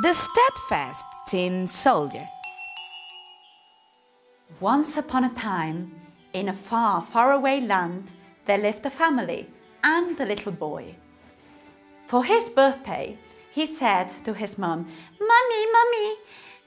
The Steadfast Tin Soldier. Once upon a time, in a far, far away land, there lived a family and a little boy. For his birthday, he said to his mum, Mummy,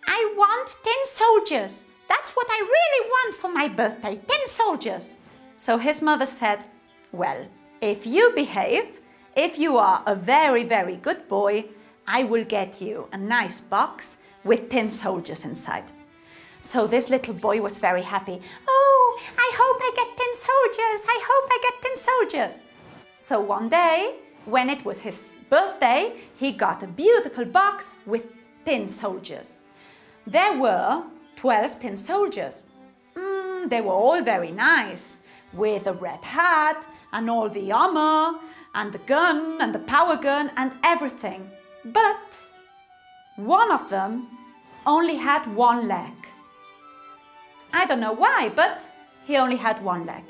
I want tin soldiers. That's what I really want for my birthday, tin soldiers. So his mother said, well, if you behave, if you are a very, very good boy, I will get you a nice box with tin soldiers inside. So this little boy was very happy. Oh, I hope I get tin soldiers. I hope I get tin soldiers. So one day, when it was his birthday, he got a beautiful box with tin soldiers. There were 12 tin soldiers. They were all very nice, with a red hat and all the armor and the gun and the power gun and everything. But one of them only had one leg. I don't know why, but he only had one leg.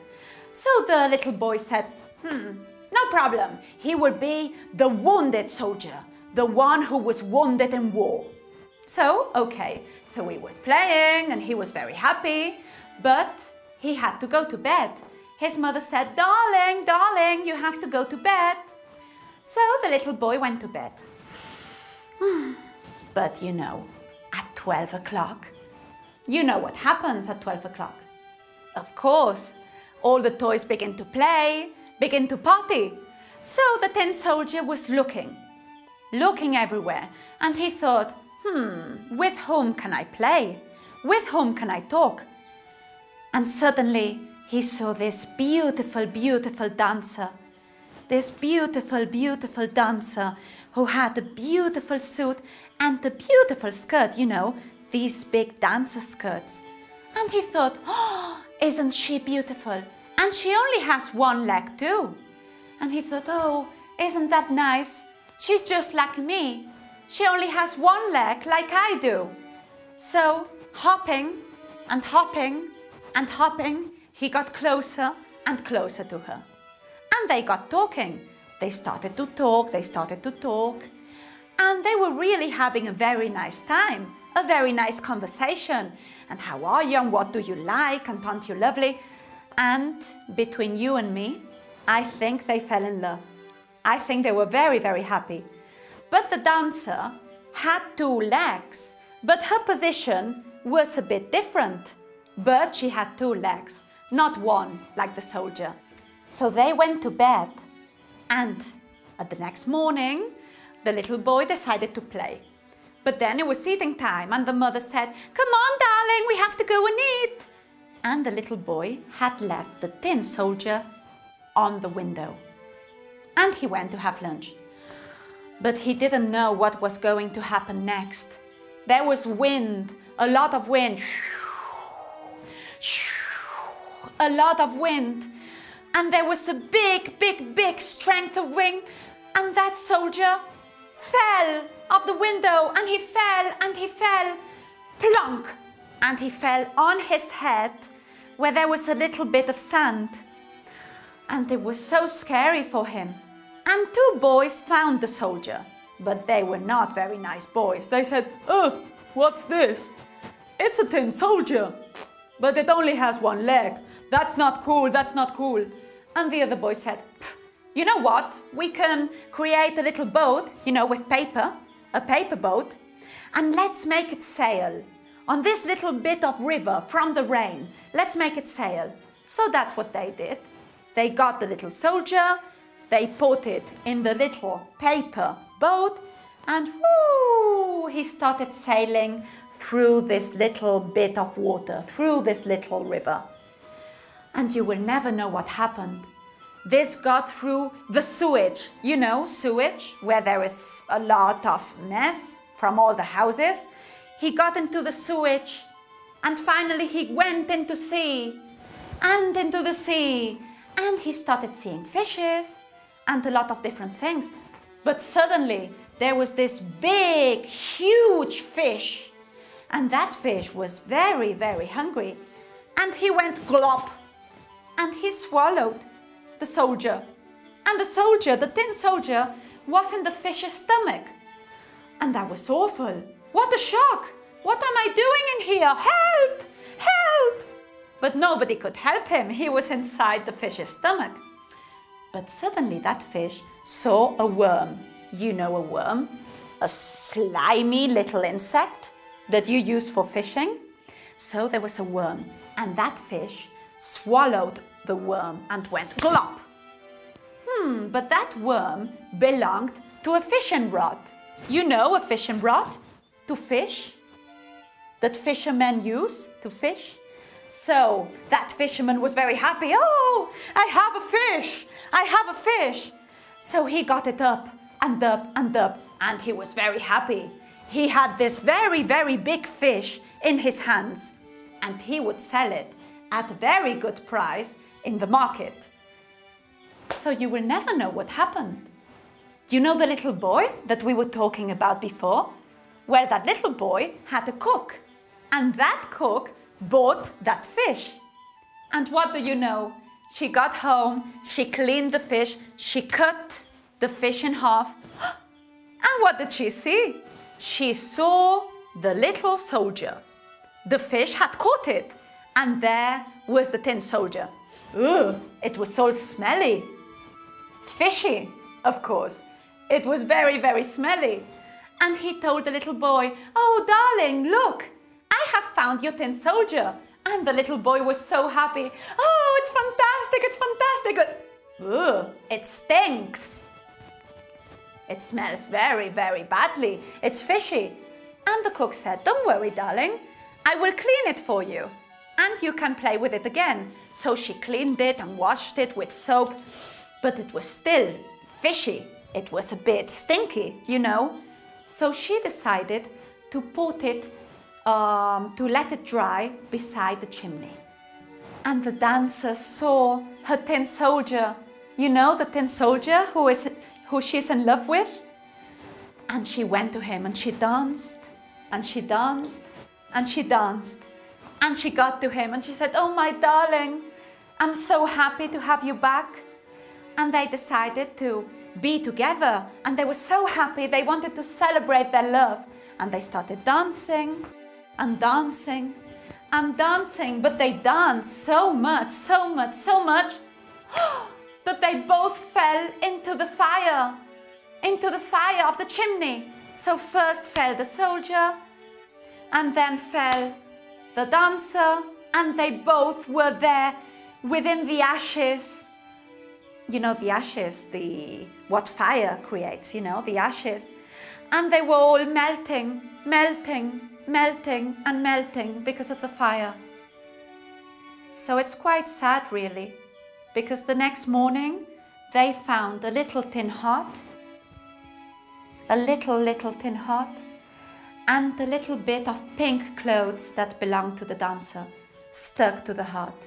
So the little boy said, no problem. He will be the wounded soldier, the one who was wounded in war. So, okay, so he was playing and he was very happy, but he had to go to bed. His mother said, darling, you have to go to bed. So the little boy went to bed. But you know, at 12 o'clock, you know what happens at 12 o'clock. Of course, all the toys begin to play, begin to party. So the tin soldier was looking everywhere. And he thought, with whom can I play? With whom can I talk? And suddenly he saw this beautiful, beautiful dancer. This beautiful, beautiful dancer who had a beautiful suit and a beautiful skirt, you know, these big dancer skirts. And he thought, oh, isn't she beautiful? And she only has one leg too. And he thought, oh, isn't that nice? She's just like me. She only has one leg like I do. So, hopping and hopping and hopping, he got closer and closer to her. And they got talking. They started to talk, and they were really having a very nice time, a very nice conversation. And how are you and what do you like and aren't you lovely? And between you and me, I think they fell in love. I think they were very, very happy. But the dancer had two legs, but her position was a bit different. But she had two legs, not one like the soldier. So they went to bed, and at the next morning, the little boy decided to play. But then it was eating time, and the mother said, come on, darling, we have to go and eat. And the little boy had left the tin soldier on the window. And he went to have lunch. But he didn't know what was going to happen next. There was wind, a lot of wind. A lot of wind. And there was a big strength of wind, and that soldier fell off the window, and he fell, plonk, and he fell on his head where there was a little bit of sand. And it was so scary for him. And two boys found the soldier, but they were not very nice boys. They said, oh, what's this? It's a tin soldier, but it only has one leg. That's not cool, that's not cool. And the other boy said, you know what? We can create a little boat, you know, with paper, a paper boat, and let's make it sail on this little bit of river from the rain. Let's make it sail. So that's what they did. They got the little soldier, they put it in the little paper boat, and whoo, he started sailing through this little bit of water, through this little river. And you will never know what happened. This got through the sewage. You know, sewage, where there is a lot of mess from all the houses. He got into the sewage, and finally he went into sea, and into the sea, and he started seeing fishes and a lot of different things. But suddenly there was this big, huge fish, and that fish was very, very hungry, and he went glop. And he swallowed the soldier. And the soldier, the tin soldier, was in the fish's stomach. And that was awful. What a shock! What am I doing in here? Help! Help! But nobody could help him. He was inside the fish's stomach. But suddenly that fish saw a worm. You know a worm? A slimy little insect that you use for fishing. So there was a worm, and that fish swallowed the worm and went glop. But that worm belonged to a fishing rod. You know a fishing rod? To fish? That fishermen use to fish? So that fisherman was very happy. Oh, I have a fish! I have a fish! So he got it up and up and up, and he was very happy. He had this very, very big fish in his hands, and he would sell it at a very good price in the market. So you will never know what happened. You know the little boy that we were talking about before? Well, that little boy had a cook, and that cook bought that fish. And what do you know? She got home, she cleaned the fish, she cut the fish in half. And what did she see? She saw the little soldier. The fish had caught it, and there was the tin soldier. Ugh, it was so smelly. Fishy, of course. It was very, very smelly. And he told the little boy, "Oh, darling, look, I have found your tin soldier." And the little boy was so happy. "Oh, it's fantastic, it's fantastic." Ugh, it stinks. It smells very, very badly. It's fishy. And the cook said, "Don't worry, darling. I will clean it for you, and you can play with it again." So she cleaned it and washed it with soap, but it was still fishy. It was a bit stinky, you know. So she decided to put it, to let it dry beside the chimney. And the dancer saw her tin soldier. You know, the tin soldier who she's in love with? And she went to him and she danced, and she danced, and she danced. And she got to him and she said, "Oh, my darling, I'm so happy to have you back." And they decided to be together, and they were so happy. They wanted to celebrate their love, and they started dancing and dancing and dancing. But they danced so much, so much, so much that they both fell into the fire of the chimney. So first fell the soldier, and then fell the dancer, and they both were there within the ashes. You know, the ashes, what fire creates, you know, the ashes. And they were all melting, melting, melting and melting because of the fire. So it's quite sad, really, because the next morning they found a little tin heart, a little tin heart, and a little bit of pink clothes that belonged to the dancer stuck to the heart.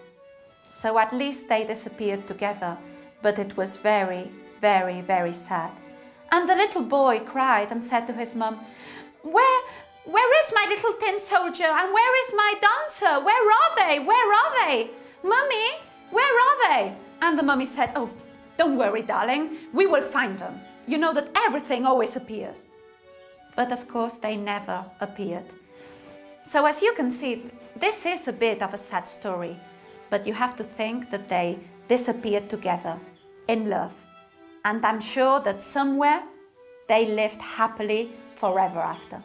So at least they disappeared together. But it was very, very, very sad. And the little boy cried and said to his mum, Where is my little tin soldier? And where is my dancer? Where are they? Where are they? Mummy, where are they?" And the mummy said, "Oh, don't worry, darling. We will find them. You know that everything always appears." But of course, they never appeared. So as you can see, this is a bit of a sad story. But you have to think that they disappeared together in love. And I'm sure that somewhere they lived happily forever after.